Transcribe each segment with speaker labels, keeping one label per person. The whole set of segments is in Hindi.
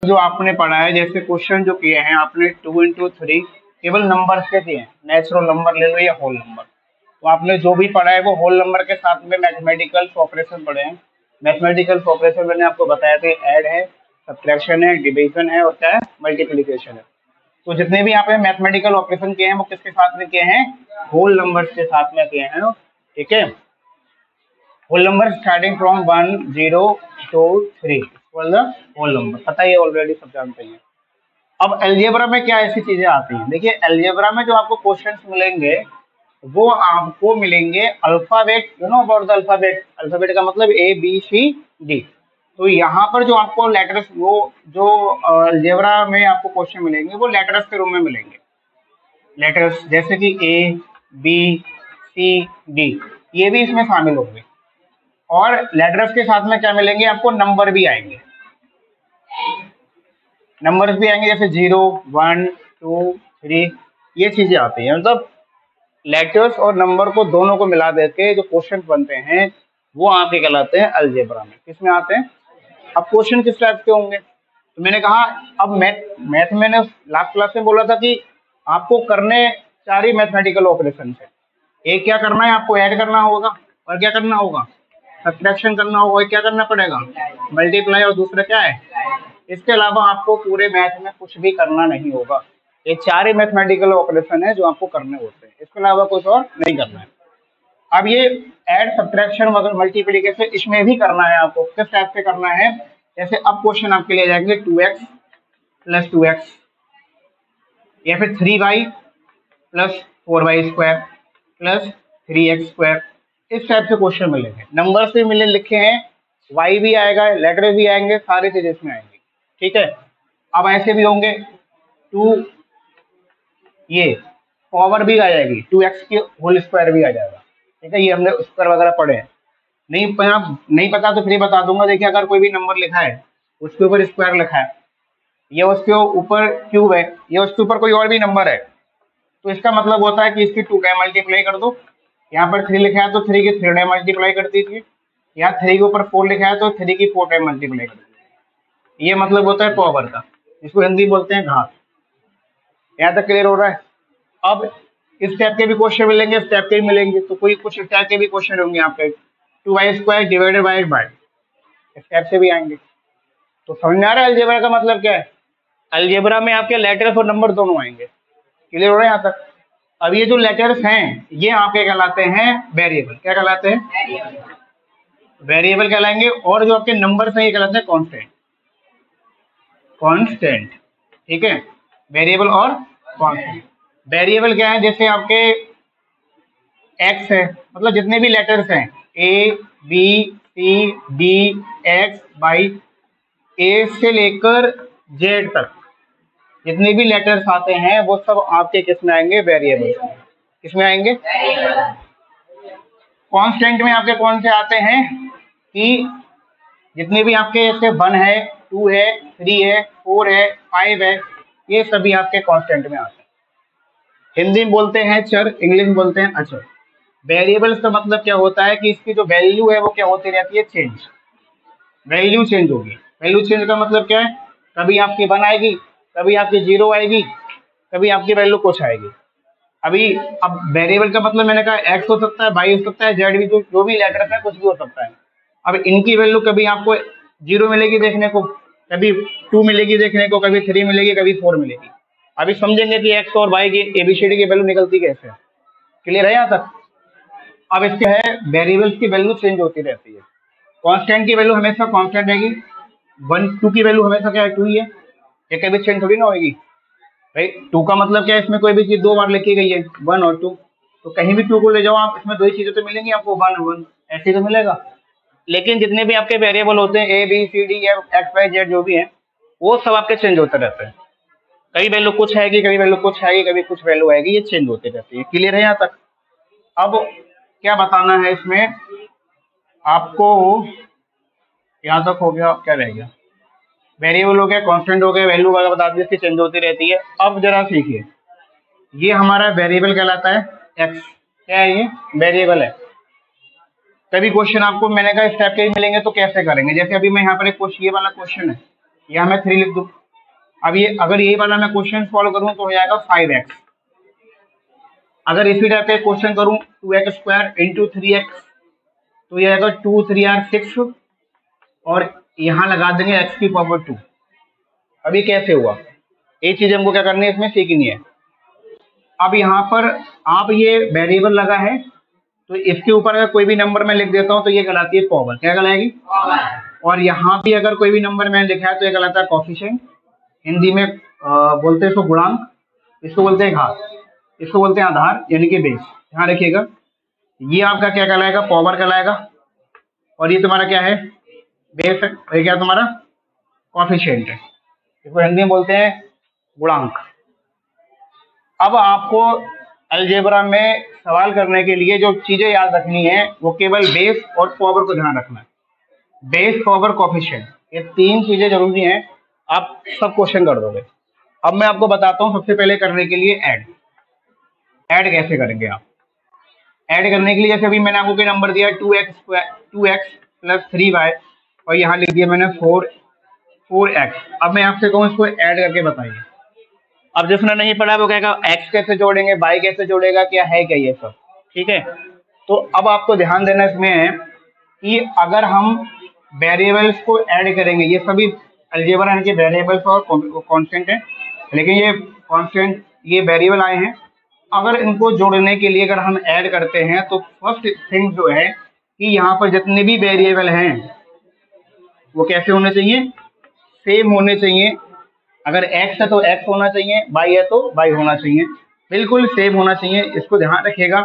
Speaker 1: जो आपने पढ़ा है, जैसे क्वेश्चन जो किए हैं आपने 2 into 3 केवल नंबर से किए हैं, नेचुरल नंबर ले लो या होल नंबर। तो आपने जो भी पढ़ा है वो होल नंबर के साथ में मैथमेटिकल ऑपरेशन पढ़े हैं। मैथमेटिकल ऑपरेशन मैंने आपको बताया था, ऐड है, सब्ट्रैक्शन है, डिवीजन है और क्या है, मल्टीप्लिकेशन है। तो जितने भी यहाँ पे मैथमेटिकल ऑपरेशन किए हैं वो किसके साथ में किए हैं, होल नंबर्स के साथ में किए हैं। ठीक है, whole number starting from 1 0 2 3 whole number, पता ही ऑलरेडी सब जानते हैं। अब अलजेब्रा में क्या ऐसी चीजें आती हैं, देखिए अलजेब्रा में जो आपको क्वेश्चंस मिलेंगे वो आपको मिलेंगे alphabet, you know about the alphabet. Alphabet का मतलब ABCD। तो यहाँ पर जो आपको लेटर्स, वो जो अलजेब्रा में आपको क्वेश्चन मिलेंगे वो लेटर्स के रूप में मिलेंगे। लेटर्स जैसे कि ABCD ये भी इसमें शामिल होंगे। और लेटर्स के साथ में क्या मिलेंगे आपको, नंबर भी आएंगे, नंबर्स भी आएंगे, जैसे 0 1 2 3 ये चीजें आती हैं। मतलब लेटर्स और नंबर को दोनों को मिला देके जो क्वेश्चन बनते हैं वो आपके कहलाते हैं अलजेब्रा में। किसमें आते हैं? अब क्वेश्चन किस टाइप के होंगे, तो मैंने कहा अब मैथ मैंने लास्ट क्लास में बोला था कि आपको करने 4 ही मैथमेटिकल ऑपरेशन है। एक क्या करना है, आपको ऐड करना होगा, और क्या करना होगा, सब्ट्रैक्शन करना होगा, क्या करना पड़ेगा, मल्टीप्लाई, और दूसरा क्या है। इसके अलावा आपको पूरे मैथ में कुछ भी करना नहीं होगा। ये 4 ही मैथमेटिकल ऑपरेशन है जो आपको करने होते हैं, इसके अलावा कुछ और नहीं करना है। अब ये ऐड, सब्ट्रैक्शन वगैरह मल्टीप्लिकेशन इसमें भी करना है आपको। किस टाइप से करना है, जैसे अब क्वेश्चन आपके लिए जाएंगे 2x + 2x या फिर 3y + 4y² + 3x², इस टाइप से क्वेश्चन मिलेंगे। नंबर से मिले लिखे हैं, y भी आएगा, लेटर भी आएंगे, सारी चीजें इसमें आएंगी। ठीक है, अब ऐसे भी होंगे 2, ये पावर भी आ जाएगी, 2x की होल स्क्वायर भी आ जाएगा। ठीक है, ये हमने स्क्वायर वगैरह पढ़े हैं। नहीं पता तो फिर बता दूंगा। देखिए अगर कोई भी नंबर लिखा है उसके ऊपर स्क्वायर लिखा है, ये उसके ऊपर क्यूब है, ये उसके ऊपर कोई और भी नंबर है, तो इसका मतलब होता है कि इसकी 2 टाइम मल्टीप्लाई कर दो। यहाँ पर 3 लिखा है तो 3 की 3 टाइम मल्टीप्लाई कर दीजिए। यहाँ 3 के ऊपर 4 लिखा है तो 3 की 4 टाइम मल्टीप्लाई कर दीजिए। ये मतलब होता है पावर का, इसको हिंदी बोलते हैं घात। यहाँ तक क्लियर हो रहा है? अब इस टाइप के भी क्वेश्चन मिलेंगे, इस टाइप के भी मिलेंगे, तो कोई कुछ इस टाइप के भी क्वेश्चन होंगे आपके, 2y² डिवाइडेड बाय इस टाइप से भी आएंगे। तो समझ में आ रहा है अलजेब्रा का मतलब क्या है? अलजेब्रा में आपके लेटर्स और नंबर दोनों आएंगे। क्लियर हो रहा है यहाँ तक? अब ये जो लेटर्स हैं ये आपके कहलाते हैं वेरिएबल। क्या कहलाते हैं? वेरिएबल कहलाएंगे। और जो आपके नंबर्स हैं ये कहलाते हैं कांस्टेंट। कांस्टेंट, ठीक है, वेरिएबल और कांस्टेंट। वेरिएबल क्या है, जैसे आपके एक्स है, मतलब जितने भी लेटर्स हैं ABCD, X, Y, ए से लेकर जेड तक जितने भी लेटर्स आते हैं वो सब आपके किस में आएंगे, वेरिएबल। किस में आएंगे? कांस्टेंट में आपके कौन से आते हैं कि जितने भी आपके जैसे 1 है, 2 है, 3 है, 4 है, 5 है, ये सभी आपके कांस्टेंट में आते हैं। हिंदी में बोलते हैं चर, इंग्लिश में बोलते हैं अचर। वेरिएबल्स का मतलब क्या होता है कि इसकी जो वैल्यू है वो क्या होती रहती है, चेंज, वैल्यू चेंज होगी। वैल्यू चेंज का मतलब क्या है, कभी आपकी 1 आएगी, कभी आपकी 0 आएगी, कभी आपकी वैल्यू कुछ आएगी। अभी अब वेरिएबल का मतलब मैंने कहा x हो सकता है, y हो सकता है, z भी, जो भी लेटर्स है कुछ भी हो सकता है। अब इनकी वैल्यू कभी आपको 0 मिलेगी देखने को, कभी 2 मिलेगी देखने को, कभी 3 मिलेगी, कभी 4 मिलेगी। अभी समझेंगे कि x और y की ABCD की वैल्यू निकलती कैसे। क्लियर है यहाँ तक? अब इसके है वेरिएबल्स की वैल्यू चेंज होती रहती है। कांस्टेंट की वैल्यू हमेशा कांस्टेंट रहेगी, 1 2 की वैल्यू हमेशा क्या है, 2 ही है, ये कभी चेंज थोड़ी ना होगी भाई। 2 का मतलब क्या है, इसमें कोई भी चीज 2 बार लिखी गई है, 1 और 2, तो कहीं भी 2 को ले जाओ आप, इसमें 2 ही चीजें तो मिलेंगी आपको, 1 1 ऐसे तो मिलेगा। लेकिन जितने भी आपके वेरिएबल होते हैं ABCD या XYZ जो भी है वो सब आपके चेंज होते रहते हैं। कभी वैल्यू कुछ आएगी, कभी वैल्यू कुछ आएगी, कभी कुछ वैल्यू आएगी, ये चेंज होती रहती है। क्लियर है यहाँ तक? अब क्या बताना है इसमें आपको, यहाँ तक हो गया, क्या रह गया, वेरिएबल हो गया, कांस्टेंट हो गया, वैल्यू वगैरह बता दी, इसकी चेंज होती रहती है। अब जरा सीखिए, ये हमारा वेरिएबल कहलाता है x। क्या है ये? वेरिएबल है। कभी क्वेश्चन आपको मैंने कहा इस टाइप के मिलेंगे तो कैसे करेंगे, जैसे अभी मैं यहाँ पर एक क्वेश्चन, ये वाला क्वेश्चन है, या मैं 3 लिख दूं। अब ये अगर यही वाला मैं क्वेश्चन सॉल्व करूं तो हो जाएगा 5x। अगर इसी टाइप का क्वेश्चन करूं 2x² इंटू 3x तो ये आएगा 2 3 r 6 और यहाँ लगा देंगे x की पावर 2। अब ये कैसे हुआ, ये चीज हमको क्या करनी है, इसमें सीखनी है। अब यहाँ पर आप ये वेरिएबल लगा है तो इसके ऊपर अगर कोई भी नंबर मैं लिख देता हूँ तो ये कहलाती है पावर। क्या कहलाएगी? और यहाँ भी अगर कोई भी नंबर मैंने लिखा है तो ये कहलाता है कोफिशिएंट। हिंदी में बोलते हैं इसको गुणांक, इसको बोलते हैं घात, इसको बोलते हैं आधार यानी कि बेस। ध्यान रखिएगा, ये आपका क्या कहलाएगा? पावर कहलाएगा। और ये तुम्हारा क्या है? बेस है। ये क्या तुम्हारा? कोफिशिएंट है। इसको हिंदी में बोलते हैं गुणांक। अब आपको अलजेब्रा में सवाल करने के लिए जो चीजें याद रखनी है वो केवल बेस और पावर को ध्यान रखना है। बेस, पावर, कोफिशिएंट, ये 3 चीजें जरूरी हैं, आप सब क्वेश्चन कर दोगे। अब मैं आपको बताता हूँ सबसे पहले करने के लिए ऐड कैसे करेंगे आप। ऐड करने के लिए जैसे अभी मैंने आपको कोई नंबर दिया 2x प्लस 3y और यहाँ लिख दिया मैंने 4x। अब मैं आपसे कहूँ इसको ऐड करके बताइए। अब जिसने नहीं पढ़ा वो कहेगा x कैसे जोड़ेंगे, y कैसे जोड़ेगा, क्या है क्या ये सब, ठीक है। तो अब आपको ध्यान देना इसमें है कि अगर हम वेरिएबल्स को ऐड करेंगे, ये सभी अलजेब्रा के वेरिएबल्स और कांस्टेंट है, लेकिन ये कांस्टेंट ये वेरिएबल आए हैं। अगर इनको जोड़ने के लिए अगर हम ऐड करते हैं तो फर्स्ट थिंग जो है कि यहाँ पर जितने भी वेरिएबल हैं वो कैसे होने चाहिए? सेम होने चाहिए। अगर x है तो x होना चाहिए, y है तो y होना चाहिए, बिल्कुल सेम होना चाहिए। इसको ध्यान रखिएगा,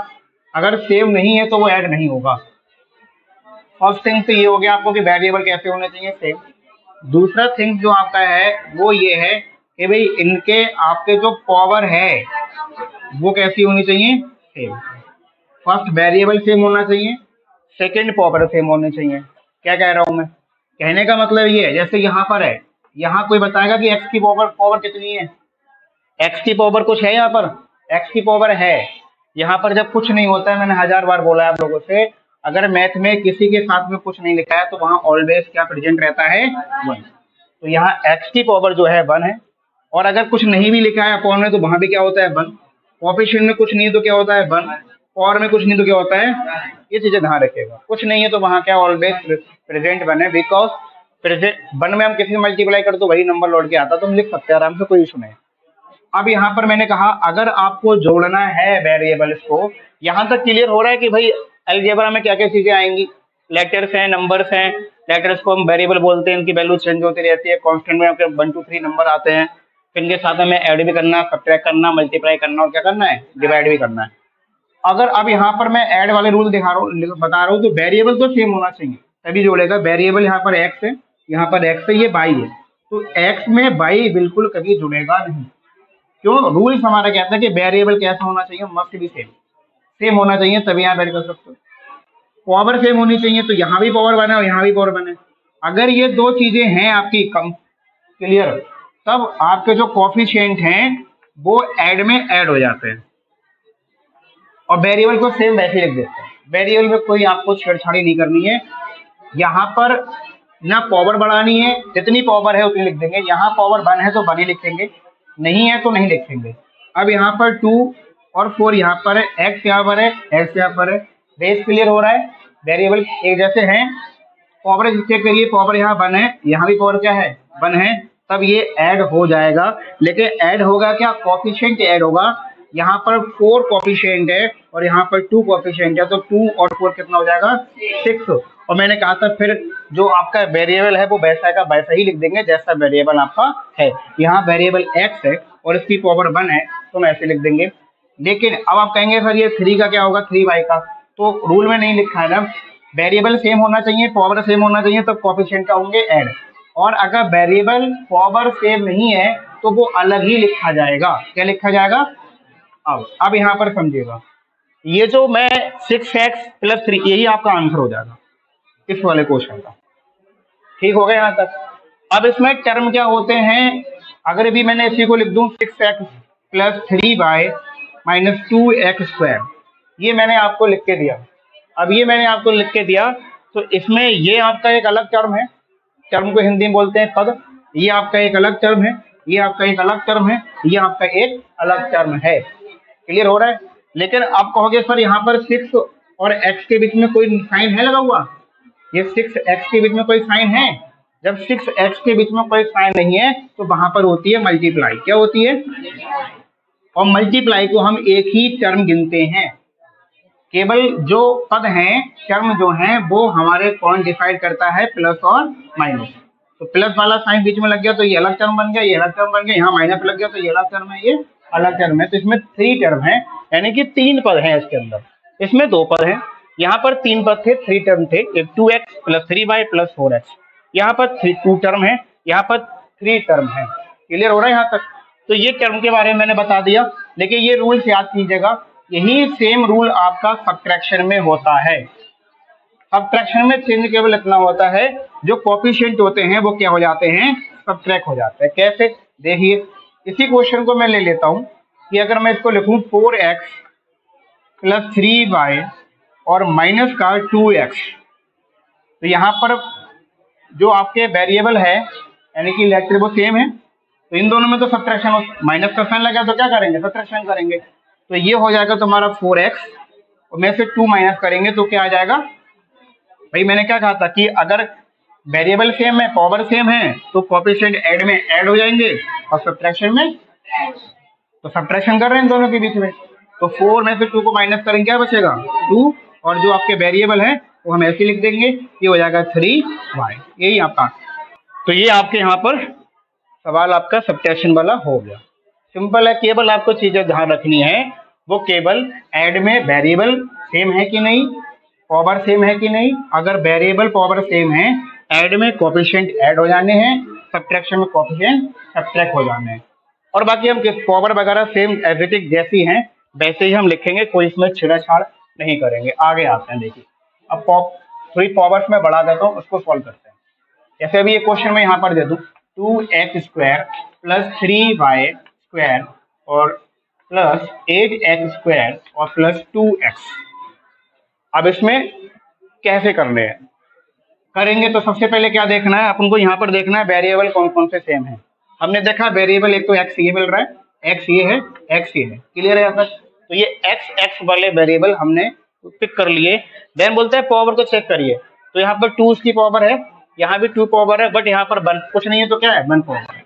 Speaker 1: अगर सेम नहीं है तो वो ऐड नहीं होगा। फर्स्ट थिंग तो ये हो गया आपको कि वेरिएबल कैसे होने चाहिए? सेम। दूसरा थिंग जो आपका है वो ये है कि भाई इनके आपके जो पावर है वो कैसी होनी चाहिए? सेम। फर्स्ट वेरिएबल सेम होना चाहिए, सेकंड पावर सेम होनी चाहिए। क्या कह रहा हूं मैं? कहने का मतलब ये है जैसे यहाँ पर है, यहाँ कोई बताएगा कि x की पावर कितनी है? x की पावर कुछ है यहाँ पर? x की पावर है। यहाँ पर जब कुछ नहीं होता है, मैंने 1000 बार बोला है आप लोगों से, अगर मैथ में किसी के साथ में कुछ नहीं लिखा है तो वहां ऑलवेज क्या प्रेजेंट रहता है? 1। तो यहाँ x की पावर जो है 1 है। और अगर कुछ नहीं भी लिखा है अपॉन में तो वहां भी क्या होता है? 1। कोफिशिएंट में कुछ नहीं तो क्या होता है? 1। पावर में कुछ नहीं तो क्या होता है? ये चीजें ध्यान रखिएगा। कुछ नहीं है तो वहां क्या ऑलवेज प्रेजेंट 1 है, बिकॉज प्रेजेंट 1 में हम किसी मल्टीप्लाई कर तो वही नंबर लौट के आता, तो हम लिख सकते हैं आराम से, कोई इशू नहीं। अब यहाँ पर मैंने कहा अगर आपको जोड़ना है वेरिएबल्स को, यहाँ तक क्लियर हो रहा है कि भाई अलजेब्रा में क्या क्या चीजें आएंगी? लेटर्स हैं, नंबर्स हैं। लेटर्स को हम वेरिएबल बोलते हैं, इनकी वैल्यू चेंज होती रहती है। कांस्टेंट में आपके 1 2 3 नंबर आते हैं, फिर इनके साथ हमें ऐड भी करना, सब्ट्रैक्ट करना, मल्टीप्लाई करना और क्या करना है? डिवाइड भी करना है। अगर अब यहाँ पर मैं ऐड वाले रूल बता रहा हूँ तो वेरिएबल तो सेम होना चाहिए तभी जोड़ेगा। वेरिएबल यहाँ पर x है, यहाँ पर x है, ये y है, तो x में y बिल्कुल कभी जुड़ेगा नहीं। क्यों? रूल्स हमारा कहता है कि वेरिएबल कैसा होना चाहिए? मस्ट भी सेम होना चाहिए, तभी यहाँ ऐड कर सकते हो। पावर सेम होनी चाहिए, तो यहाँ भी पावर बने और यहाँ भी पावर बने। अगर ये 2 चीजें हैं आपकी कम क्लियर, तब आपके जो कोफिशिएंट हैं वो ऐड में ऐड हो जाते हैं। और वेरिएबल को सेम वैसे लिख देते हैं। वेरिएबल में कोई आपको छेड़छाड़ी नहीं करनी है। यहाँ पर ना पावर बढ़ानी है, जितनी पावर है उतनी लिख देंगे। यहाँ पावर 1 है तो 1 ही लिखेंगे, नहीं है तो नहीं लिखेंगे। अब यहाँ पर 2 और 4 यहाँ पर है, x यहाँ पर है, x यहाँ पर है। बेस क्लियर हो रहा है, वेरिएबल एक जैसे हैं। पावर चेक करिए, पावर यहाँ 1 है, यहाँ भी पावर क्या है? 1 है, तब ये ऐड हो जाएगा। लेकिन ऐड होगा क्या? कोफिशिएंट ऐड होगा। यहाँ पर 4 कोफिशिएंट है और यहाँ पर 2 कोफिशिएंट है, तो 2 और 4 कितना हो जाएगा? 6। और मैंने कहा था फिर जो आपका वेरिएबल है वो वैसा का वैसा ही लिख देंगे जैसा वेरिएबल आपका है। यहाँ वेरिएबल x है और इसकी पावर 1 है तो हम ऐसे लिख देंगे। लेकिन अब आप कहेंगे सर ये 3 का क्या होगा? 3y का, तो रूल में नहीं लिखा है ना। वेरिएबल सेम होना चाहिए, पावर सेम होना चाहिए, तब कोफिशिएंट का होंगे ऐड। और अगर वेरिएबल पावर सेम नहीं है तो वो अलग ही लिखा जाएगा। क्या लिखा जाएगा? अब यहाँ पर समझिएगा, ये जो मैं 6x प्लस 3 यही आपका आंसर हो जाएगा इस वाले क्वेश्चन का। ठीक हो गया यहाँ तक? अब इसमें टर्म क्या होते हैं? अगर भी मैंने इसी को लिख दूं 6x plus 3y minus 2x², ये मैंने आपको लिख के दिया। अब ये मैंने आपको लिख के दिया तो इसमें ये आपका एक अलग टर्म है। टर्म को हिंदी में बोलते हैं पद। ये आपका एक अलग टर्म है, ये आपका एक अलग टर्म है, ये आपका एक अलग टर्म है। क्लियर हो रहा है? लेकिन आप कहोगे सर यहाँ पर 6 और x के बीच में कोई साइन है लगा हुआ, ये 6x के बीच में कोई साइन है? जब 6x के बीच में कोई साइन नहीं है तो वहां पर होती है मल्टीप्लाई। क्या होती है? और मल्टीप्लाई को हम एक ही टर्म गिनते हैं। केवल जो पद हैं, टर्म जो हैं, वो हमारे कौन डिसाइड करता है? प्लस और माइनस। तो प्लस वाला साइन बीच में लग गया तो ये अलग टर्म बन गया, ये अलग टर्म बन गया। यहाँ माइनस लग गया तो ये अलग टर्म है, ये अलग टर्म है। तो इसमें 3 टर्म है, यानी कि 3 पद हैं इसके अंदर। इसमें 2 पद हैं, यहाँ पर 3 पद थे, 3 टर्म थे। एक 2x plus 3y plus 4x। यहाँ पर 2 टर्म है, यहाँ पर 3 टर्म है। क्लियर हो रहा है यहाँ तक? तो ये टर्म के बारे में मैंने बता दिया। लेकिन ये रूल्स याद कीजिएगा, यही सेम रूल आपका सब्ट्रैक्शन में होता है। सब्ट्रैक्शन में चेंज केवल इतना होता है, जो कोफिशिएंट होते हैं वो क्या हो जाते हैं? सब्ट्रैक्ट हो जाते हैं। कैसे? देखिए, इसी क्वेश्चन को मैं ले लेता हूं कि अगर मैं इसको लिखूं 4x प्लस 3y और माइनस का 2x, तो यहाँ पर जो आपके वेरिएबल है यानी कि लेटर वो सेम है, तो इन दोनों में तो सब्ट्रैक्शन, माइनस का साइन लगा तो क्या करेंगे? सब्ट्रैक्शन करेंगे। तो ये हो जाएगा तुम्हारा 4x और में से 2 माइनस करेंगे तो क्या आ जाएगा? भाई मैंने क्या कहा था कि अगर वेरिएबल सेम है, पावर सेम है, तो कोएफिशिएंट ऐड में ऐड हो जाएंगे और सब्ट्रैक्शन में, तो सब्ट्रैक्शन कर रहे हैं दोनों के बीच में। तो 4 में से 2 को माइनस करेंगे, क्या बचेगा? 2, और जो आपके वेरिएबल है वो हम ऐसे लिख देंगे, ये हो जाएगा 3y। यही आपका, तो ये आपके यहाँ पर सवाल आपका सब्ट्रैक्शन वाला हो गया। सिंपल है, केवल आपको चीजें ध्यान रखनी है, वो केवल ऐड में वेरिएबल सेम है कि नहीं, पावर सेम है कि नहीं। अगर वेरिएबल पावर सेम है, ऐड में कोएफिशिएंट ऐड हो जाने हैं, सब्ट्रैक्शन में कोएफिशिएंट सब्ट्रैक्ट हो जाने हैं। और बाकी हम पावर वगैरह सेम एवरीथिंग जैसी हैं वैसे ही हम लिखेंगे, कोई इसमें छेड़छाड़ नहीं करेंगे। आगे आते हैं, देखिए अब 3 पावर्स में बढ़ा देता हूँ, उसको सॉल्व करते हैं। जैसे अभी ये क्वेश्चन मैं यहाँ पर दे दूँ 2x square plus 3y square और प्लस 8x स्क्वायर और प्लस 2x। अब इसमें कैसे करने हैं करेंगे, तो सबसे पहले क्या देखना है अपन को? यहाँ पर देखना है वेरिएबल कौन कौन से सेम है। हमने देखा वेरिएबल एक तो x ये मिल रहा है, x ये है, x ये है। क्लियर है यहाँ तक? तो ये x वाले वेरिएबल हमने पिक कर लिए। देन बोलते हैं पावर को चेक करिए, तो यहाँ पर 2 की पावर है, यहाँ भी 2 पावर है, बट यहाँ पर 1 कुछ नहीं है तो क्या है? 1 पावर है।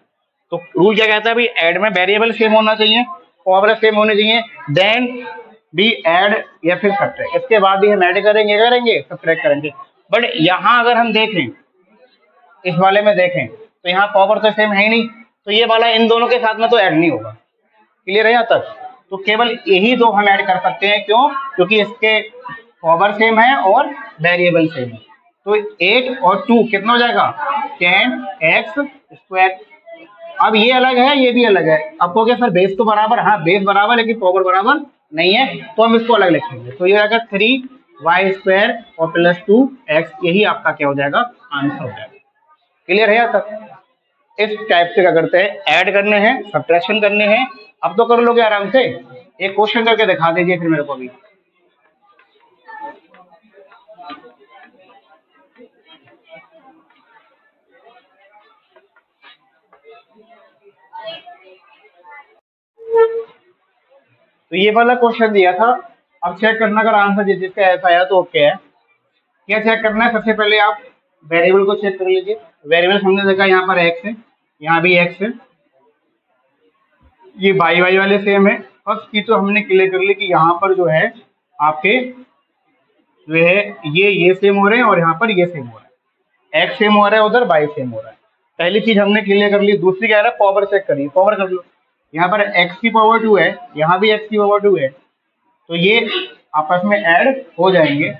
Speaker 1: तो रूल क्या कहता है भाई? ऐड में वेरिएबल सेम होना चाहिए, पावर सेम होनी चाहिए, देन भी ऐड या फिर सब्ट्रैक्ट। इसके बाद भी हम ऐड करेंगे सब्ट्रैक्ट करेंगे। बट यहाँ अगर हम देखें, इस वाले में देखें, तो यहाँ पावर तो सेम है ही नहीं, तो ये वाला इन दोनों के साथ में तो ऐड नहीं होगा। क्लियर है यहाँ तक? तो केवल यही 2 हम ऐड कर सकते हैं। क्यों? क्योंकि इसके पावर सेम है और वेरिएबल सेम है। तो 8 और 2 कितना हो जाएगा? 10x square. अब ये अलग है, ये भी अलग है। अब हो गया सर बेस तो बराबर, हाँ बेस बराबर लेकिन पावर बराबर नहीं है, तो हम इसको अलग लिखेंगे। तो ये हो जाएगा 3y स्क्वायर और प्लस 2x। यही आपका क्या हो जाएगा? आंसर हो जाएगा। क्लियर है यहाँ तक? इस टाइप से क्या करते हैं? ऐड करने हैं, सब्ट्रैक्शन करने हैं। अब तो कर लोगे आराम से। एक क्वेश्चन करके दिखा दीजिए फिर मेरे को भी। तो ये वाला क्वेश्चन दिया था। अब चेक करना, अगर आंसर जिसका ऐसा आया तो ओके है। क्या चेक करना है? सबसे पहले आप वेरिएबल को चेक कर लीजिए। वेरिएबल हमने देखा यहाँ पर x है, यहाँ भी x है, ये y वाले सेम है। फर्स्ट की तो हमने क्लियर कर ली कि यहाँ पर जो है आपके जो है ये सेम हो रहे हैं और यहाँ पर ये सेम हो रहा है, x सेम हो रहा है, उधर y सेम हो रहा है। पहली चीज हमने क्लियर कर ली। दूसरी क्या है? पावर चेक करिए, पावर कर लो। यहाँ पर x की पावर 2 है, यहाँ भी x की पावर 2 है, तो ये आपस में ऐड हो जाएंगे।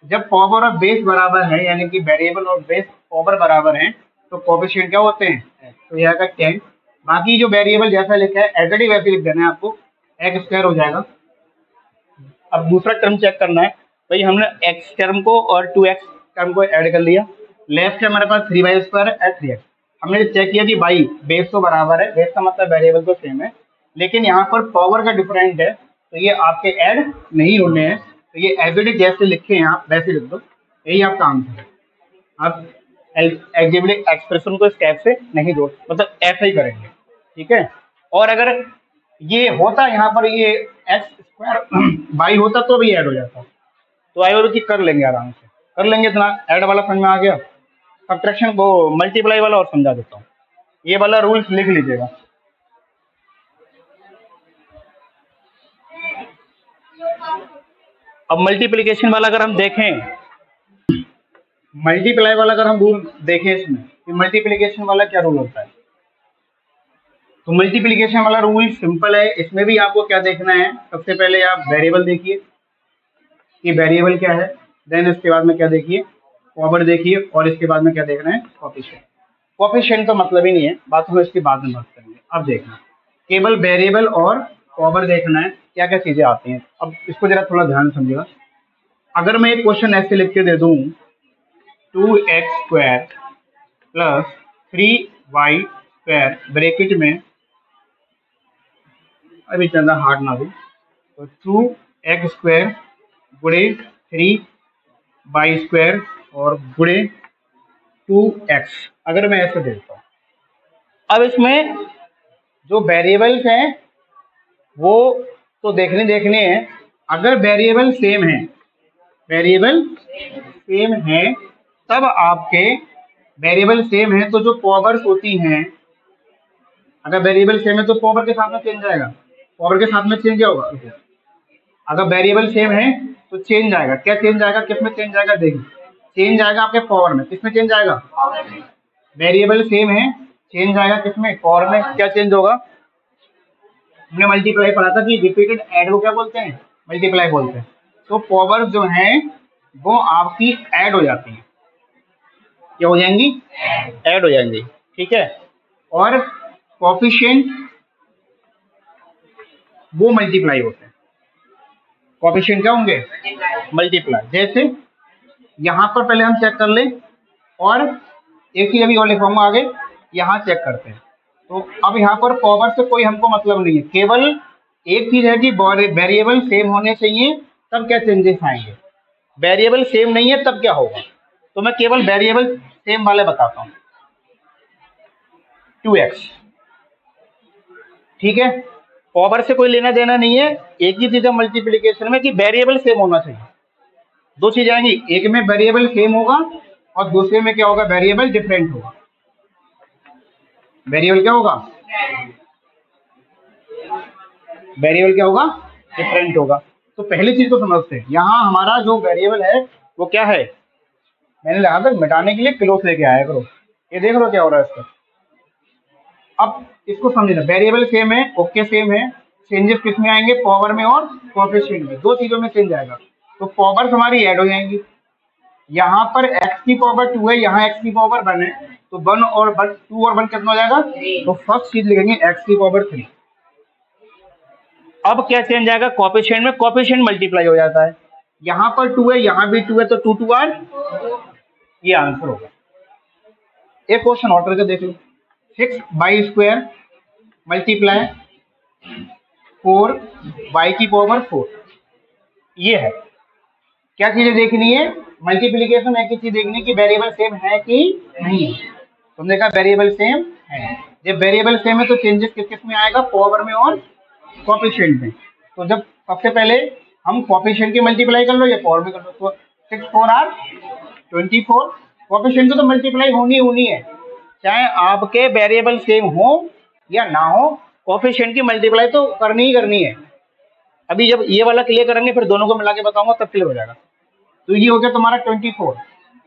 Speaker 1: जब पावर और बेस बराबर है, यानी कि वेरिएबल और बेस पावर बराबर है, तो कोएफिशिएंट क्या होते हैं? तो यहाँ का 10। बाकी जो वेरिएबल जैसा लिखा है एज वैसे लिख देना है आपको, x स्क्वायर हो जाएगा। अब दूसरा टर्म चेक करना है भाई। हमने x टर्म को और 2x टर्म को ऐड कर लिया। लेफ्ट है हमारे पास 3y स्क्वायर है 3x। हमने चेक किया कि y बेस तो बराबर है, बेस का मतलब वेरिएबल तो सेम है, लेकिन यहाँ पर पावर का डिफरेंट है, तो ये आपके ऐड नहीं होने हैं। तो ये एज इट इज जैसे लिखे हैं आप वैसे लिख दो, यही आपका आंसर है। अब एल्जेब्रिक एक्सप्रेशन को इस कैप से नहीं जोड़, मतलब ऐसा ही करेंगे, ठीक है। और अगर ये होता यहाँ पर ये एक्स स्क्वायर वाई होता तो भी ऐड हो जाता, तो आई और की कर लेंगे, आराम से कर लेंगे, इतना ऐड वाला समझ में आ गया। सब्ट्रैक्शन वो मल्टीप्लाई वाला और समझा देता हूँ, ये वाला रूल्स लिख लीजिएगा। अब मल्टीप्लिकेशन वाला अगर हम देखें, मल्टीप्लाई वाला अगर हम रूल देखें इसमें कि मल्टीप्लिकेशन वाला क्या रूल होता है, तो मल्टीप्लिकेशन वाला रूल सिंपल है। इसमें भी आपको क्या देखना है, सबसे पहले आप वेरिएबल देखिए कि वेरिएबल क्या है, देन इसके बाद में क्या देखिए, पॉवर देखिए, और इसके बाद में क्या देखना है, कोएफिशिएंट। कोएफिशिएंट तो मतलब ही नहीं है, बात हम इसके बाद में बात करेंगे। अब देखना, केवल वेरिएबल और पॉवर देखना है, क्या क्या चीजें आती हैं। अब इसको जरा थोड़ा ध्यान समझिएगा। अगर मैं एक क्वेश्चन ऐसे लिख के दे दूं 2x² प्लस 3y² ब्रैकेट में, अभी ज़्यादा हार्ड ना दो, तो 2x² गुणे 3y² और गुणे 2x, अगर मैं ऐसे देता हूँ। अब इसमें जो वेरिएबल्स हैं वो तो देखने हैं। अगर वेरिएबल सेम है, वेरिएबल सेम है, तब आपके वेरिएबल सेम है तो जो पावर्स होती हैं, अगर वेरिएबल सेम है तो पावर के साथ में चेंज जाएगा, पावर के साथ में चेंज क्या होगा, अगर वेरिएबल सेम है तो चेंज आएगा, क्या चेंज आएगा, किस में चेंज आएगा, देखिए चेंज आएगा आपके पावर में, किस में चेंज आएगा, वेरिएबल सेम है, चेंज आएगा किस में, पावर में। क्या चेंज होगा, हमने मल्टीप्लाई पढ़ा था कि रिपीटेड ऐड को क्या बोलते हैं, मल्टीप्लाई बोलते हैं। तो पावर जो है वो आपकी ऐड हो जाती है, क्या हो जाएंगी, ऐड हो जाएंगी, ठीक है। और कोएफिशिएंट वो मल्टीप्लाई होते हैं, कोएफिशिएंट क्या होंगे, मल्टीप्लाई। जैसे यहाँ पर पहले हम चेक कर ले, और एक चीज अभी और लिखवाऊंगा आगे, यहाँ चेक करते हैं। तो अब यहाँ पर पावर से कोई हमको मतलब नहीं है, केवल एक चीज है कि वेरिएबल सेम होने चाहिए, तब क्या चेंजेस आएंगे, वेरिएबल सेम नहीं है तब क्या होगा। तो मैं केवल वेरिएबल सेम वाले बताता हूँ, 2x, ठीक है। पावर से कोई लेना देना नहीं है, एक ही चीज है मल्टीप्लिकेशन में कि वेरिएबल सेम होना चाहिए। दो चीजें आएंगी, एक में वेरिएबल सेम होगा और दूसरे में क्या होगा, वेरिएबल डिफरेंट होगा। वेरिएबल क्या होगा, वेरिएबल क्या होगा, डिफरेंट होगा। तो पहली चीज को समझते हैं, यहाँ हमारा जो वेरिएबल है वो क्या है, मैंने लगा था मिटाने के लिए क्लोज लेके आया करो, ये देख लो क्या हो रहा है इसका। अब इसको समझना, वेरिएबल सेम है, ओके सेम है, चेंजेस किस में आएंगे, पावर में और कोएफिशिएंट में, दो चीजों में चेंज आएगा। तो पावर हमारी ऐड हो जाएंगी, यहाँ पर x की पावर 2 है, यहाँ x की पावर 1 है, तो 1 और 1, 2 और 1 कितना हो जाएगा, तो फर्स्ट चीज लिखेंगे x की पावर 3। अब क्या चेंज आएगा, कोएफिशिएंट में, कोएफिशिएंट मल्टीप्लाई हो जाता है, यहाँ पर 2 है, यहाँ भी 2 है, तो 2 2 आर, ये आंसर होगा। एक क्वेश्चन और करके देख लो, 6y² मल्टीप्लाई 4y की पावर 4, ये है। क्या चीजें देखनी है, मल्टीप्लिकेशन एक ही चीज देखनी है कि वेरिएबल सेम है कि नहीं है। तुमने कहा वेरिएबल सेम है, जब वेरिएबल सेम है तो चेंजेस किस किस में आएगा, पावर में और कोएफिशिएंट में। तो जब सबसे पहले हम कोएफिशिएंट की मल्टीप्लाई कर लो या पावर में कर लो, तो 6 4 आर 24, कोएफिशिएंट तो मल्टीप्लाई होनी है, चाहे आपके वेरिएबल सेम हो या ना हो, कोएफिशिएंट की मल्टीप्लाई तो करनी ही करनी है। अभी जब ये वाला क्लियर करेंगे फिर दोनों को मिला के बताऊंगा, तब क्लियर हो जाएगा। तो ये हो गया तुम्हारा 24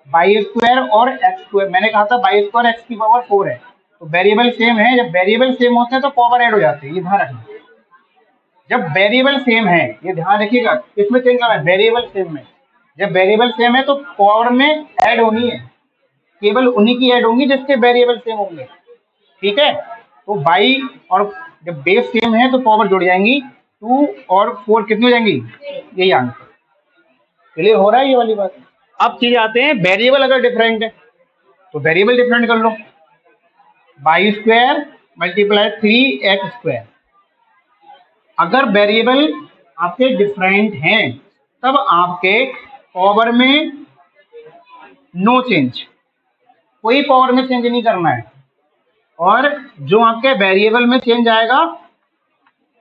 Speaker 1: y² और x², मैंने कहा था y² x की पावर 4 है, तो वेरिएबल सेम है, जब वेरिएबल सेम होते हैं तो पावर ऐड हो जाती है, ये ध्यान रखना। जब वेरिएबल सेम है, ये ध्यान रखिएगा, किसमें चेंज करना है, वेरिएबल सेम में। जब वेरिएबल सेम है तो पावर में ऐड होनी है, केवल उन्हीं की ऐड होंगी जिसके वेरिएबल सेम होंगे, ठीक है। तो y और जब बेस सेम है तो पावर जुड़ जाएंगी, 2 और 4 कितनी हो जाएंगी, यही आंसर। क्लियर हो रहा है ये वाली बात। अब चीज आते हैं, वेरिएबल अगर डिफरेंट है तो वेरिएबल डिफरेंट कर लो, y² मल्टीप्लाई 3x²। अगर वेरिएबल आपके डिफरेंट हैं तब आपके पावर में नो चेंज, कोई पावर में चेंज नहीं करना है। और जो आपके वेरिएबल में चेंज आएगा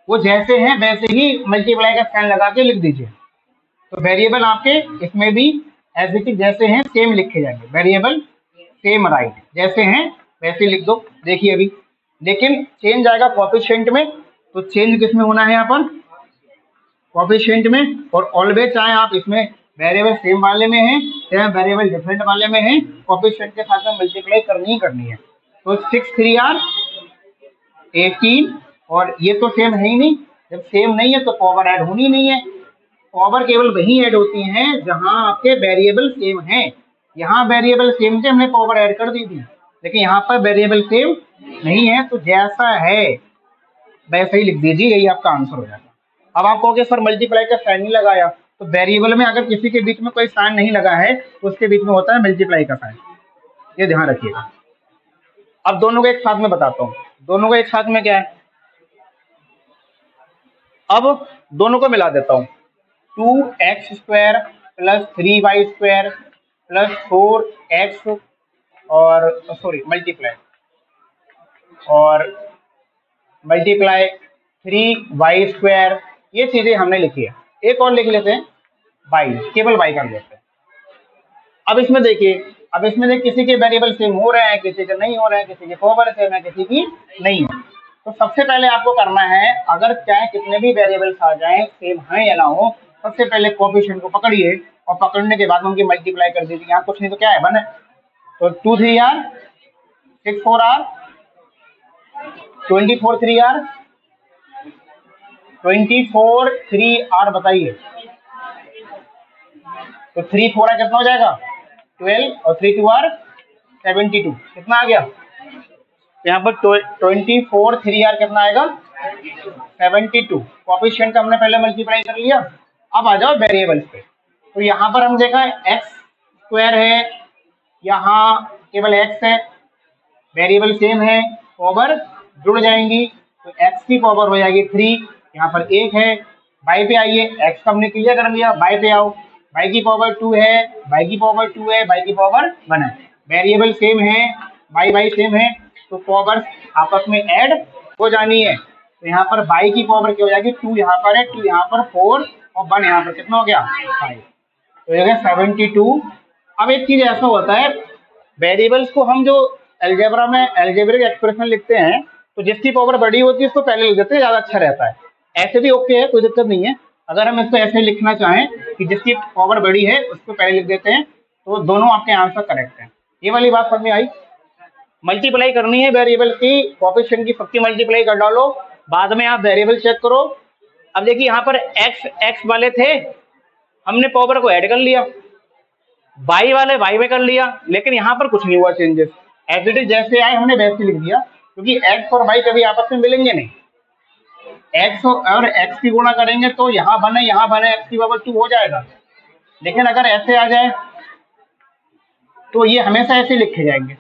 Speaker 1: वो जैसे हैं वैसे ही मल्टीप्लाई का साइन लगा के लिख दीजिए। तो वेरिएबल आपके इसमें भी एज इट इज जैसे हैं सेम लिखे जाएंगे, वेरिएबल सेम राइट, जैसे हैं वैसे लिख दो। देखिए अभी, लेकिन चेंज आएगा कोएफिशिएंट में, तो चेंज किस में होना है यहाँ पर, कोएफिशिएंट में। और ऑलवेज चाहे आप इसमें वेरिएबल सेम वाले में है चाहे वेरिएबल डिफरेंट वाले में है, कोएफिशिएंट के साथ में मल्टीप्लाई करनी ही करनी है। तो 6 3 आर 18, और ये तो सेम है ही नहीं, जब सेम नहीं है तो पावर ऐड होनी नहीं है। पावर केवल वही ऐड होती है जहां आपके वेरिएबल सेम हैं। यहाँ वेरिएबल सेम थे, हमने पावर ऐड कर दी थी, लेकिन यहाँ पर वेरिएबल सेम नहीं है, तो जैसा है वैसे ही लिख दीजिए, यही आपका आंसर हो जाएगा। अब आप कहोगे सर मल्टीप्लाई का साइन नहीं लगाया, तो वेरिएबल में अगर किसी के बीच में कोई साइन नहीं लगा है तो उसके बीच में होता है मल्टीप्लाई का साइन, ये ध्यान रखिएगा। अब दोनों को एक साथ में बताता हूँ, दोनों को एक साथ में क्या है, अब दोनों को मिला देता हूँ। 2x² + 3y² + 4x और सॉरी मल्टीप्लाई 3y², ये चीजें हमने लिखी है। एक और लिख लेते हैं y, केवल y कर लेते हैं। अब इसमें देखिए, किसी के वेरिएबल सेम हो रहे हैं, किसी के नहीं हो रहे हैं, किसी की पावर सेम है, किसी की नहीं है। तो सबसे पहले आपको करना है, अगर चाहे कितने भी वेरिएबल्स आ जाएं, सेम है या ना हो, सबसे पहले कोएफिशिएंट को पकड़िए और पकड़ने के बाद उनकी मल्टीप्लाई कर दीजिए। यहाँ कुछ नहीं तो क्या है, 1 है। तो 2 3 r 6 4 r 24 3 r 24 3 r बताइए। तो 3 4 कितना हो जाएगा 12 और 3 2 r 72, कितना आ गया यहाँ पर 24 3 r कितना आएगा 72। कोएफिशिएंट का हमने पहले मल्टीप्लाई कर लिया। अब आ जाओ वेरिएबल्स पे। तो यहाँ पर हम देखा x² है, यहाँ केवल x है, वेरिएबल सेम है, पावर जुड़ जाएंगी, तो x की पावर हो जाएगी 3, यहाँ पर 1 है। y पे आइए, x का हमने क्लियर कर लिया, y पे आओ, y की पावर 2 है, y की पावर 2 है, y की पावर 1 है। वेरिएबल सेम है, y सेम है, तो पावर आपस में ऐड हो जानी है। तो यहाँ पर y की पावर क्या हो जाएगी, 2 यहाँ पर है, 2 यहाँ पर 4 और 1 यहाँ पर कितना हो गया 5, तो ये 72। अब एक चीज ऐसा होता है, वेरिएबल्स को हम जो अलजेब्रा में अलजेब्रिक एक्सप्रेशन लिखते हैं, तो जिसकी पावर बड़ी होती है उसको पहले लिख देते हैं, ज्यादा अच्छा रहता है। ऐसे भी ओके है, कोई दिक्कत नहीं है। अगर हम इसको ऐसे लिखना चाहें कि जिसकी पावर बड़ी है उसको पहले लिख देते हैं, तो दोनों आपके आंसर करेक्ट है। ये वाली बात समझ में आई। मल्टीप्लाई करनी है वेरिएबल की, कोएफिशिएंट की सबकी मल्टीप्लाई कर डालो, बाद में आप वेरिएबल चेक करो। अब देखिए यहाँ पर x वाले थे, हमने पावर को ऐड कर लिया, y वाले y में कर लिया, लेकिन यहाँ पर कुछ नहीं हुआ चेंजेस, एज इट इज जैसे आए हमने वैसे लिख दिया, क्योंकि x और y कभी आपस में मिलेंगे नहीं। x और x की गुणा करेंगे तो यहाँ 1 है, यहाँ 1 है, x की पावर 2 हो जाएगा। लेकिन अगर ऐसे आ जाए तो ये हमेशा ऐसे लिखे जाएंगे,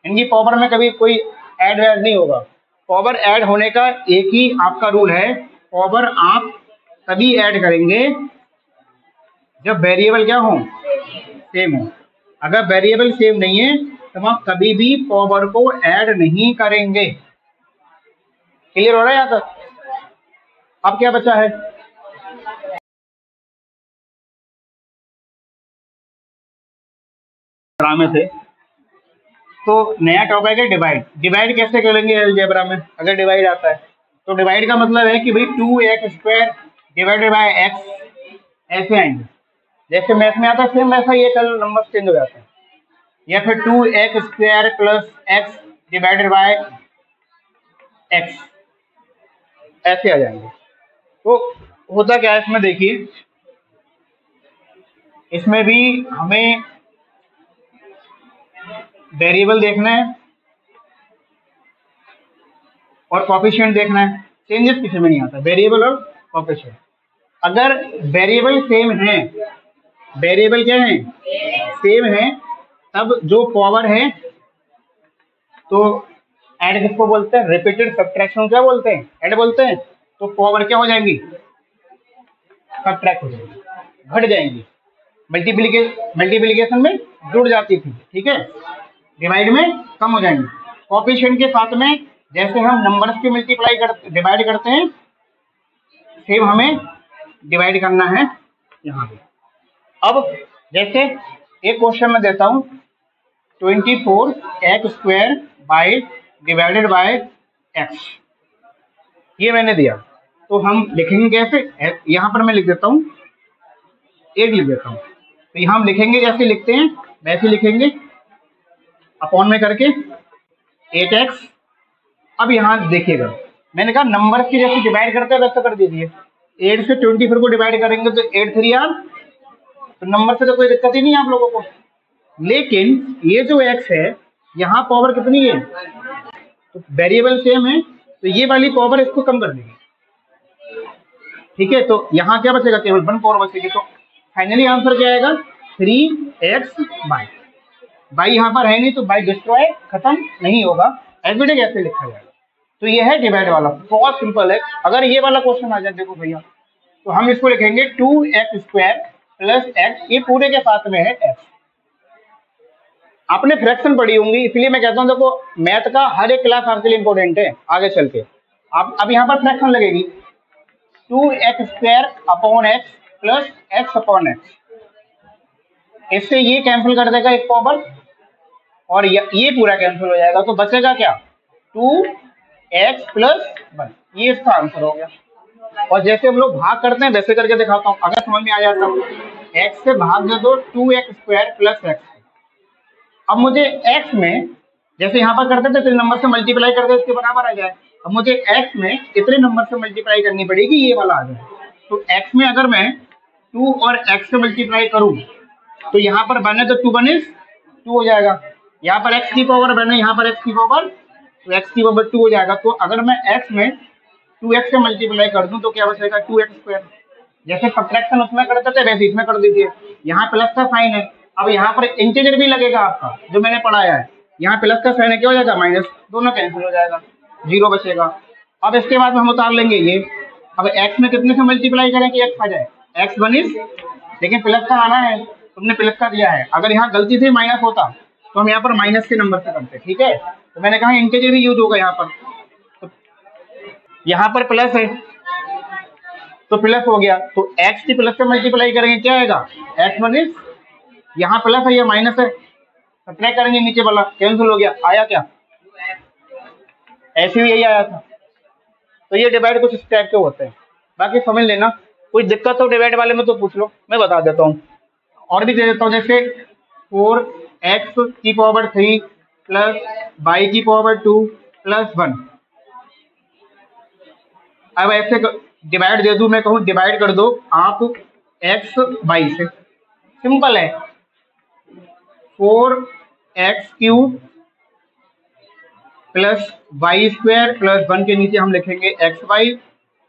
Speaker 1: इनकी पावर में कभी कोई ऐड नहीं होगा। पावर ऐड होने का एक ही आपका रूल है, पावर आप तभी ऐड करेंगे जब वेरिएबल क्या हो, सेम हो। अगर वेरिएबल सेम नहीं है तो आप कभी भी पावर को ऐड नहीं करेंगे। क्लियर हो रहा है यहाँ तक? अब क्या बचा है, ड्रामे थे तो नया टॉपिक है डिवाइड। डिवाइड कैसे करेंगे अलजेब्रा में, अगर डिवाइड आता है तो डिवाइड का मतलब है कि भाई 2x² डिवाइडेड बाय x, ऐसे आएंगे। जैसे मैथ में आता है सेम वैसा ये कल नंबर चेंज हो जाता है, या फिर 2x² + x divided by x, ऐसे आ जाएंगे। तो होता क्या है इसमें, देखिए इसमें भी हमें वेरिएबल देखना है और कोएफिशिएंट देखना है। चेंजेस किसी में नहीं आता, वेरिएबल और कोएफिशिएंट। अगर वेरिएबल सेम है, वेरिएबल क्या है सेम है, तब जो पावर है तो ऐड किसको बोलते हैं, रिपीटेड सब्ट्रैक्शन क्या बोलते हैं, ऐड बोलते हैं। तो पावर क्या हो जाएगी, सब्ट्रैक्ट हो जाएगी, घट जाएंगी, मल्टीप्लिकेशन में जुड़ जाती थी, ठीक है। डिवाइड में कम हो जाएंगे। कोएफिशिएंट के साथ में जैसे हम नंबर्स के मल्टीप्लाई करते डिवाइड करते हैं, सेम हमें डिवाइड करना है यहाँ पे। अब जैसे एक क्वेश्चन में देता हूँ 24x² by divided by x, ये मैंने दिया, तो हम लिखेंगे कैसे? यहाँ पर मैं लिख देता हूँ 8 लिख देता हूँ, तो यहाँ हम लिखेंगे जैसे लिखते हैं वैसे लिखेंगे, अपॉन में करके 8x। अब यहाँ देखिएगा मैंने कहा नंबर की जैसे डिवाइड करते हैं वैसे कर दीजिए। 8 से 24 को डिवाइड करेंगे तो 8 3 आर, तो नंबर से तो कोई दिक्कत ही नहीं है आप लोगों को। लेकिन ये जो x है यहाँ पावर कितनी है, तो वेरिएबल सेम है, तो ये वाली पावर इसको कम कर देगी। ठीक है, तो यहाँ क्या बचेगा? केवल 1 पावर बचेगी। तो फाइनली आंसर क्या आएगा? 3x बाई, बाई यहाँ पर है नहीं तो बाई डिस्ट्रॉय खत्म नहीं होगा, एवरीडे कैसे लिखा जाएगा। तो ये है डिवाइड वाला, बहुत सिंपल है। अगर ये वाला क्वेश्चन आ जाए देखो भैया, तो हम इसको लिखेंगे 2x² प्लस x, ये पूरे के साथ में है x। आपने फ्रैक्शन पढ़ी होंगी, इसलिए मैं कहता हूँ देखो मैथ का हर एक क्लास आपके लिए इंपॉर्टेंट है आगे चल के। आप अब यहाँ पर फ्रैक्शन लगेगी 2x² upon x plus x upon x, इससे ये कैंसिल कर देगा एक पावर और ये पूरा कैंसिल हो जाएगा, तो बचेगा क्या? 2x प्लस 1, ये इसका आंसर हो गया। और जैसे हम लोग भाग करते हैं वैसे करके दिखाता हूँ, अगर समझ में आ जाता हूँ, x से भाग दे दो 2x² प्लस x। अब मुझे x में जैसे यहाँ पर करते थे इतने नंबर से मल्टीप्लाई कर दे इसके बराबर आ जाए, अब मुझे x में इतने नंबर से मल्टीप्लाई करनी पड़ेगी ये वाला आ जाए। तो x में अगर मैं 2 और x से मल्टीप्लाई करूँ तो यहाँ पर बने तो 2 1 is 2 हो जाएगा, यहाँ पर x की पावर बने यहाँ पर x की पावर, तो x की पावर 2 हो जाएगा। तो अगर मैं x में 2x से मल्टीप्लाई कर दूं तो क्या बचेगा? 2x²। जैसे सब्ट्रैक्शन उसमें करते थे वैसे इसमें कर दीजिए, यहाँ प्लस का साइन है, अब यहाँ पर इंटीजर भी लगेगा आपका जो मैंने पढ़ाया है, यहाँ प्लस का साइन है क्या हो जाएगा? माइनस, दोनों कैंसिल हो जाएगा, 0 बचेगा। अब इसके बाद में हम उतार लेंगे ये, अब x में कितने से मल्टीप्लाई करें कि x आ जाए? x 1 is, लेकिन प्लस का आना है, तुमने प्लस का दिया है, अगर यहाँ गलती से माइनस होता तो हम यहाँ पर माइनस के नंबर से करते। ठीक है, तो मैंने कहा इंटीजर भी यूज होगा यहाँ पर, तो यहाँ पर प्लस है तो प्लस हो गया, तो x की प्लस से मल्टीप्लाई करेंगे क्या आएगा? x 1 is, यहाँ प्लस है या माइनस है, सब्ट्रैक्ट करेंगे नीचे वाला कैंसिल हो गया, आया क्या? ऐसे ही यही आया था। तो ये डिवाइड कुछ इस टाइप के होते हैं, बाकी समझ लेना, कोई दिक्कत हो डिवाइड वाले में तो पूछ लो, मैं बता देता हूँ। और भी दे देता हूँ, जैसे 4x की पावर 3 प्लस y की पावर 2 प्लस 1। अब ऐसे डिवाइड दे दूं, मैं कहूँ डिवाइड कर दो आप x y से, सिंपल है, 4x³ प्लस y² प्लस 1 के नीचे हम लिखेंगे xy,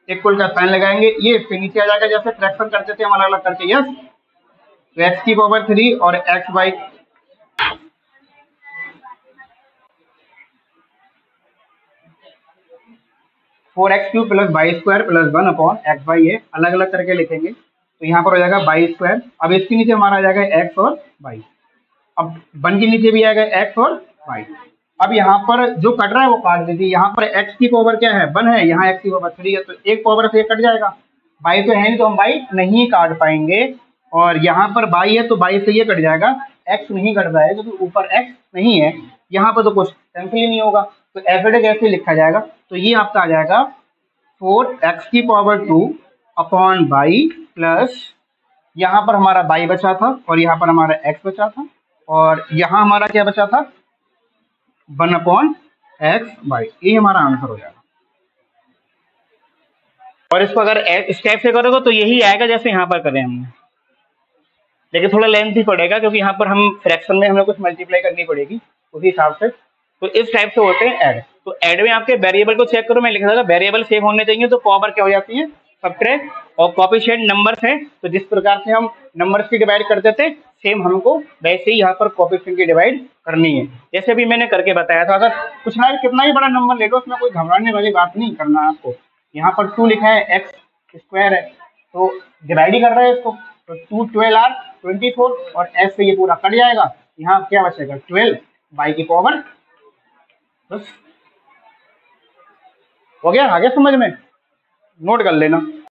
Speaker 1: इक्वल का साइन लगाएंगे, ये इसके नीचे आ जाएगा जैसे फ्रैक्शन करते थे हम अलग अलग करके। यस, तो x की पावर 3 और xy, four x cube plus y² plus 1 upon xy है, अलग अलग करके लिखेंगे, तो यहाँ पर हो जाएगा y²। अब इसके नीचे हमारा आ जाएगा x और y, अब 1 के नीचे भी आएगा x और y। अब यहाँ पर जो कट रहा है वो काट दीजिए, यहाँ पर x की पावर क्या है? 1 है, यहाँ x की पावर 3 है, तो एक पावर से कट जाएगा, y तो है नहीं तो हम y नहीं काट पाएंगे, और यहाँ पर y है तो y से ये कट जाएगा, x नहीं कट रहा है क्योंकि ऊपर x नहीं है, यहाँ पर तो कुछ कैंसिल ही नहीं होगा, तो एवरेज कैसे लिखा जाएगा? तो ये आपका आ जाएगा 4x की पावर 2 अपॉन y प्लस, यहाँ पर हमारा y बचा था और यहाँ पर हमारा x बचा था, और यहाँ हमारा क्या बचा था? 1 अपॉन xy, ये हमारा आंसर हो जाएगा। और इसको अगर इस टाइप से करोगे तो यही आएगा जैसे यहाँ पर करें हमने, लेकिन थोड़ा लेंथ ही पड़ेगा क्योंकि यहाँ पर हम फ्रैक्शन में हमें कुछ मल्टीप्लाई करनी पड़ेगी उसी हिसाब से। तो इस टाइप से होते हैं ऐड। तो ऐड में आपके वेरिएबल को चेक करो, मैं लिख दूंगा वेरिएबल सेम होने चाहिए, तो पावर क्या हो जाती है? सब्ट्रैक्ट, और कोएफिशिएंट नंबर्स है, तो जिस प्रकार से हम नंबर्स की डिवाइड करते थे सेम हमको वैसे ही यहाँ पर कोएफिशिएंट की डिवाइड करनी है, जैसे भी मैंने करके बताया था। अगर कुछ ना कितना ही बड़ा नंबर ले लो, उसमें कोई घबराने वाली बात नहीं करना है आपको। यहाँ पर 2 लिखा है, x² है, तो डिवाइड ही कर रहे हैं इसको, तो 2 12 r 24, और s से ये पूरा कट जाएगा, यहाँ क्या बचेगा? 12, y की पावर, बस हो गया, आ गया समझ में, नोट कर लेना।